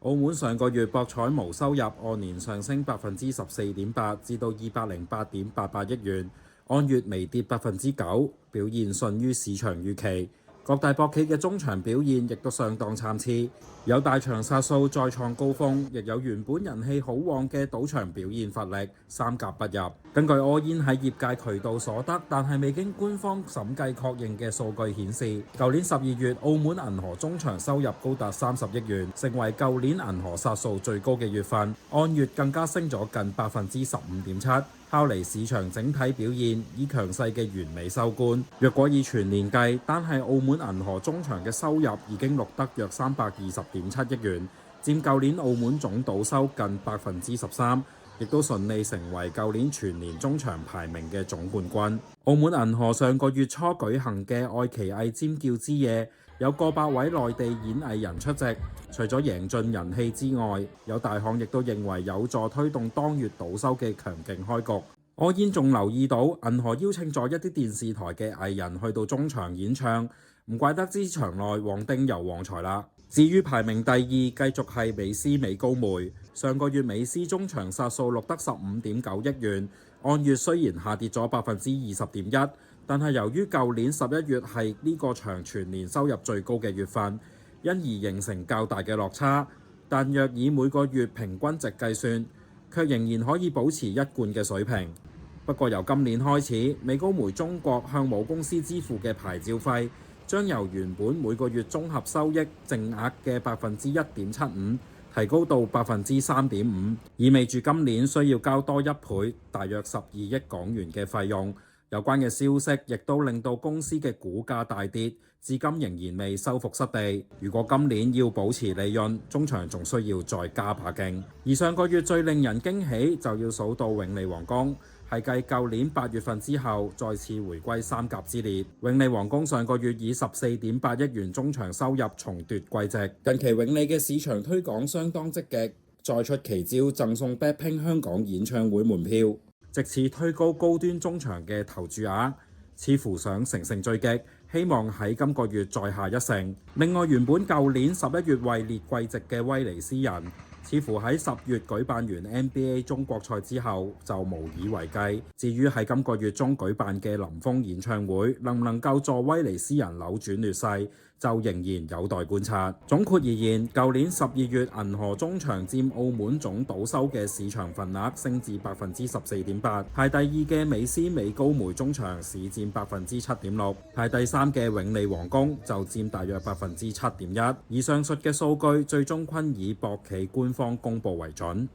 澳門上個月博彩毛收入按年上升14.8%至到208.88億元，按月微跌9%，表現遜於市場預期。各大博企嘅中場表現亦都相當參差，有大場殺數再創高峰，亦有原本人氣好旺嘅賭場表現乏力，三甲不入。根據柯煙喺業界渠道所得，但係未經官方審計確認嘅數據顯示，舊年12月澳門銀河中場收入高達30億元，成為舊年銀河殺數最高嘅月份，按月更加升咗近15.7%。拋離市場整體表現，以強勢嘅完美收官。若果以全年計，單係澳門銀河中場嘅收入已經錄得約320.7億元，佔舊年澳門總賭收近13%，亦都順利成為舊年全年中場排名嘅總冠軍。澳門銀河上個月初舉行嘅愛奇藝尖叫之夜，有過百位內地演藝人出席，除咗贏盡人氣之外，有大行亦都認為有助推動當月賭收嘅強勁開局。柯煙仲留意到，銀河邀請咗一啲電視台嘅藝人去到中場演唱，唔怪得知場內旺丁又旺財啦。至於排名第二，繼續係美斯美高梅。上個月美斯中場殺數錄得15.9億元，按月雖然下跌咗20.1%，但係由於舊年11月係呢個場全年收入最高嘅月份，因而形成較大嘅落差。但若以每個月平均值計算，卻仍然可以保持一貫嘅水平。不過由今年開始，美高梅中國向母公司支付嘅牌照費將由原本每個月綜合收益淨額嘅1.75%提高到3.5%，意味住今年需要交多1倍，大約12億港元嘅費用。有關嘅消息亦都令到公司嘅股價大跌，至今仍然未收復失地。如果今年要保持利潤，中場仲需要再加把勁。而上個月最令人驚喜就要數到永利皇宮，係繼舊年8月份之後再次回歸三甲之列。永利皇宮上個月以14.8億元中場收入重奪季席。近期永利嘅市場推廣相當積極，再出奇招贈送 BLACKPINK 香港演唱會門票，藉此推高高端中場嘅投注額，似乎想乘勝追擊，希望喺今個月再下一城。另外，原本舊年11月位列季席嘅威尼斯人，似乎喺10月舉辦完 NBA 中國賽之後就無以為繼。至於喺今個月中舉辦嘅林峯演唱會，能唔能夠助威尼斯人扭轉劣勢，就仍然有待觀察。總括而言，舊年12月銀河中場佔澳門總賭收嘅市場份額升至14.8%，排第二嘅美斯美高梅中場市佔7.6%，排第三嘅永利皇宮就佔大約7.1%。以上述嘅數據最終均以博企官方公佈為準。